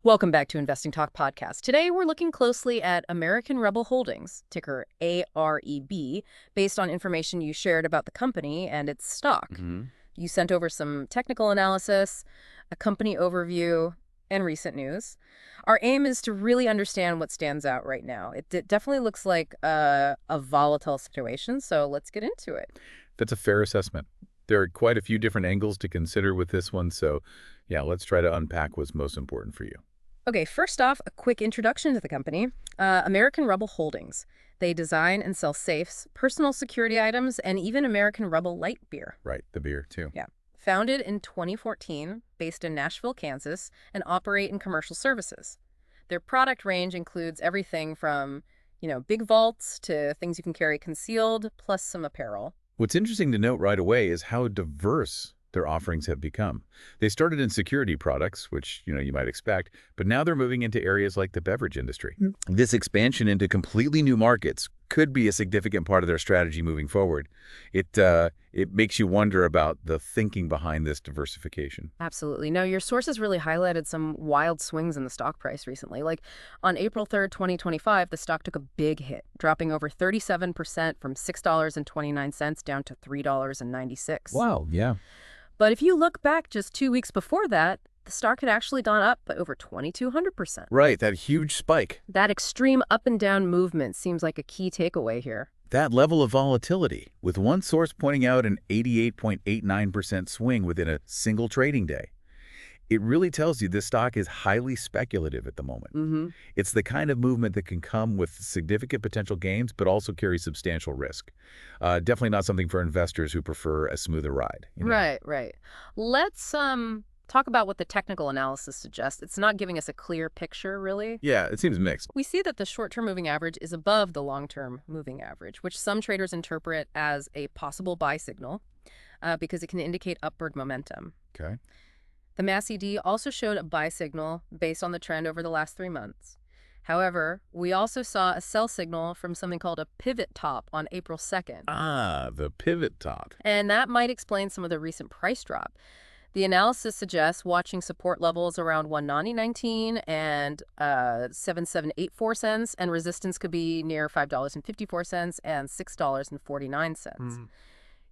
Welcome back to Investing Talk Podcast. Today, we're looking closely at American Rebel Holdings, ticker AREB, based on information you shared about the company and its stock. You sent over some technical analysis, a company overview, and recent news. Our aim is to really understand what stands out right now. It definitely looks like a volatile situation, so let's get into it. That's a fair assessment. There are quite a few different angles to consider with this one, so yeah, let's try to unpack what's most important for you. Okay, first off, a quick introduction to the company. American Rebel Holdings. They design and sell safes, personal security items, and even American Rebel light beer. Right, the beer, too. Yeah. Founded in 2014, based in Nashville, Kansas, and operate in commercial services. Their product range includes everything from, big vaults to things you can carry concealed, plus some apparel. What's interesting to note right away is how diverse their offerings have become. They started in security products, which, you might expect, but now they're moving into areas like the beverage industry. This expansion into completely new markets could be a significant part of their strategy moving forward. It makes you wonder about the thinking behind this diversification. Absolutely. No, your sources really highlighted some wild swings in the stock price recently. Like on April 3rd, 2025, the stock took a big hit, dropping over 37% from $6.29 down to $3.96. Wow, yeah. But if you look back just 2 weeks before that, the stock had actually gone up by over 2,200%. Right, that huge spike. That extreme up and down movement seems like a key takeaway here. That level of volatility, with one source pointing out an 88.89% swing within a single trading day. It really tells you this stock is highly speculative at the moment. It's the kind of movement that can come with significant potential gains, but also carry substantial risk. Definitely not something for investors who prefer a smoother ride. Right. Let's talk about what the technical analysis suggests. It's not giving us a clear picture, really. Yeah, it seems mixed. We see that the short-term moving average is above the long-term moving average, which some traders interpret as a possible buy signal because it can indicate upward momentum. Okay. The MACD also showed a buy signal based on the trend over the last 3 months. However, we also saw a sell signal from something called a pivot top on April 2nd. Ah, the pivot top. And that might explain some of the recent price drop. The analysis suggests watching support levels around 190.19 and 7784 cents, and resistance could be near $5.54 and $6.49.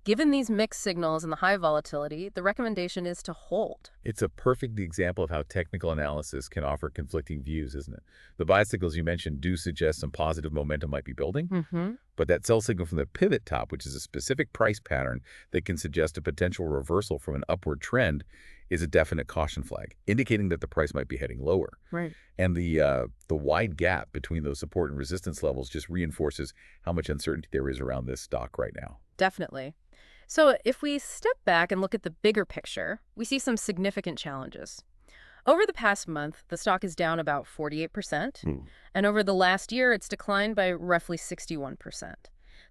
Given these mixed signals and the high volatility, the recommendation is to hold. It's a perfect example of how technical analysis can offer conflicting views, isn't it? The buy signals you mentioned do suggest some positive momentum might be building, but that sell signal from the pivot top, which is a specific price pattern that can suggest a potential reversal from an upward trend, is a definite caution flag, indicating that the price might be heading lower. Right. And the wide gap between those support and resistance levels just reinforces how much uncertainty there is around this stock right now. Definitely. So if we step back and look at the bigger picture, we see some significant challenges. Over the past month, the stock is down about 48%, and over the last year, it's declined by roughly 61%.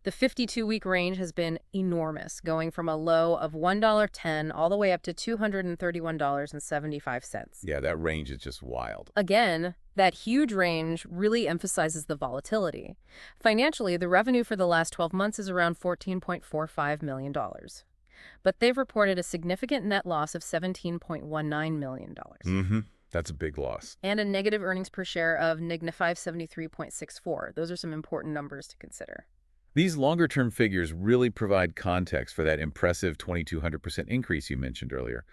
The 52-week range has been enormous, going from a low of $1.10 all the way up to $231.75. Yeah, that range is just wild. Again, that huge range really emphasizes the volatility. Financially, the revenue for the last 12 months is around $14.45 million. But they've reported a significant net loss of $17.19 million. That's a big loss. And a negative earnings per share of -573.64. Those are some important numbers to consider. These longer-term figures really provide context for that impressive 2,200% increase you mentioned earlier.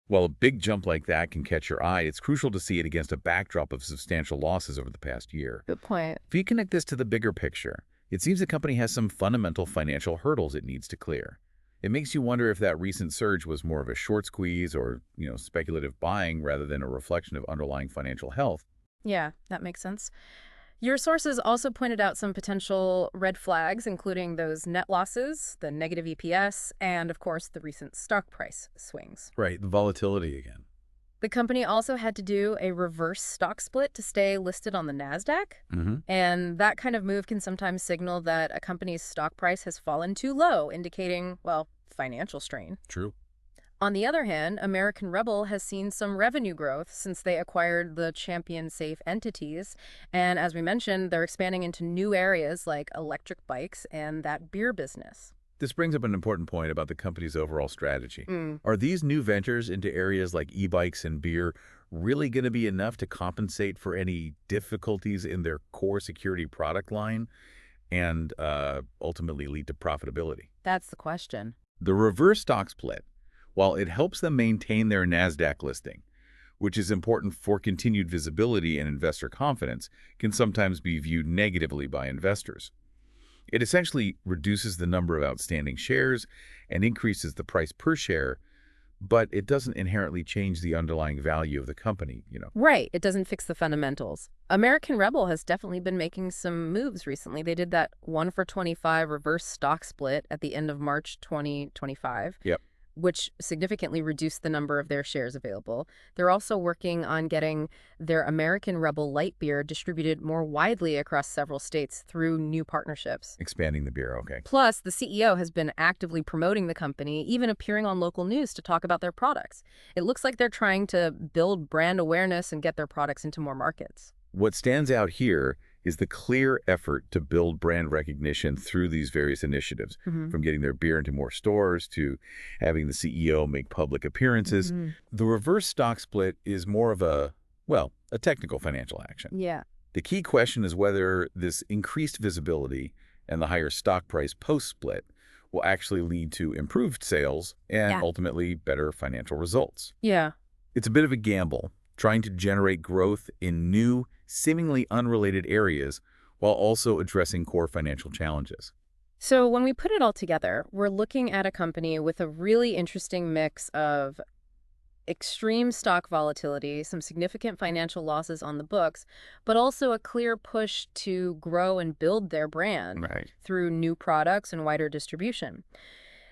While a big jump like that can catch your eye, it's crucial to see it against a backdrop of substantial losses over the past year. Good point. If you connect this to the bigger picture, it seems the company has some fundamental financial hurdles it needs to clear. It makes you wonder if that recent surge was more of a short squeeze or, speculative buying rather than a reflection of underlying financial health. Yeah, that makes sense. Your sources also pointed out some potential red flags, including those net losses, the negative EPS, and, of course, the recent stock price swings. Right, the volatility again. The company also had to do a reverse stock split to stay listed on the Nasdaq, and that kind of move can sometimes signal that a company's stock price has fallen too low, indicating, financial strain. True. On the other hand, American Rebel has seen some revenue growth since they acquired the Champion Safe entities. And as we mentioned, they're expanding into new areas like electric bikes and that beer business. This brings up an important point about the company's overall strategy. Mm. Are these new ventures into areas like e-bikes and beer really going to be enough to compensate for any difficulties in their core security product line and ultimately lead to profitability? That's the question. The reverse stock split, while it helps them maintain their Nasdaq listing, which is important for continued visibility and investor confidence, can sometimes be viewed negatively by investors. It essentially reduces the number of outstanding shares and increases the price per share, but it doesn't inherently change the underlying value of the company. Right. It doesn't fix the fundamentals. American Rebel has definitely been making some moves recently. They did that 1-for-25 reverse stock split at the end of March 2025. Yep. Which significantly reduced the number of their shares available. They're also working on getting their American Rebel light beer distributed more widely across several states through new partnerships. Expanding the beer, okay. Plus, the CEO has been actively promoting the company, even appearing on local news to talk about their products. It looks like they're trying to build brand awareness and get their products into more markets. What stands out here is the clear effort to build brand recognition through these various initiatives, from getting their beer into more stores to having the CEO make public appearances. The reverse stock split is more of a technical financial action. Yeah. The key question is whether this increased visibility and the higher stock price post-split will actually lead to improved sales and ultimately better financial results. Yeah. It's a bit of a gamble, trying to generate growth in new, seemingly unrelated areas while also addressing core financial challenges. So when we put it all together, we're looking at a company with a really interesting mix of extreme stock volatility, some significant financial losses on the books, but also a clear push to grow and build their brand through new products and wider distribution.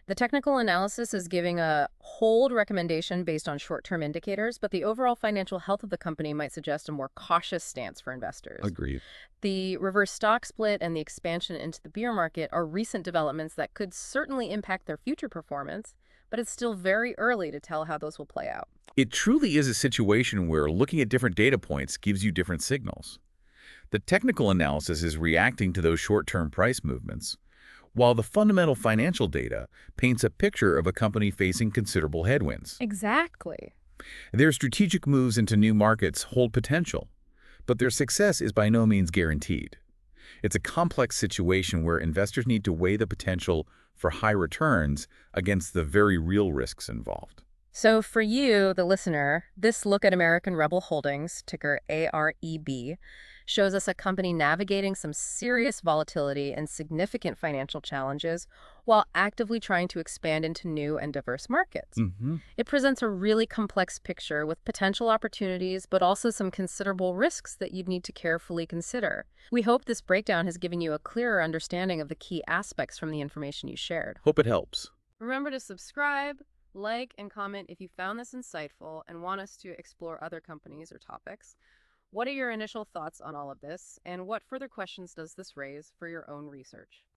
The technical analysis is giving a hold recommendation based on short-term indicators, but the overall financial health of the company might suggest a more cautious stance for investors. Agreed. The reverse stock split and the expansion into the beer market are recent developments that could certainly impact their future performance, but it's still very early to tell how those will play out. It truly is a situation where looking at different data points gives you different signals. The technical analysis is reacting to those short-term price movements, while the fundamental financial data paints a picture of a company facing considerable headwinds. Exactly. Their strategic moves into new markets hold potential, but their success is by no means guaranteed. It's a complex situation where investors need to weigh the potential for high returns against the very real risks involved. So for you, the listener, this look at American Rebel Holdings, ticker AREB, shows us a company navigating some serious volatility and significant financial challenges while actively trying to expand into new and diverse markets. It presents a really complex picture with potential opportunities, but also some considerable risks that you'd need to carefully consider. We hope this breakdown has given you a clearer understanding of the key aspects from the information you shared. Hope it helps. Remember to subscribe, like, and comment if you found this insightful and want us to explore other companies or topics. What are your initial thoughts on all of this, and what further questions does this raise for your own research?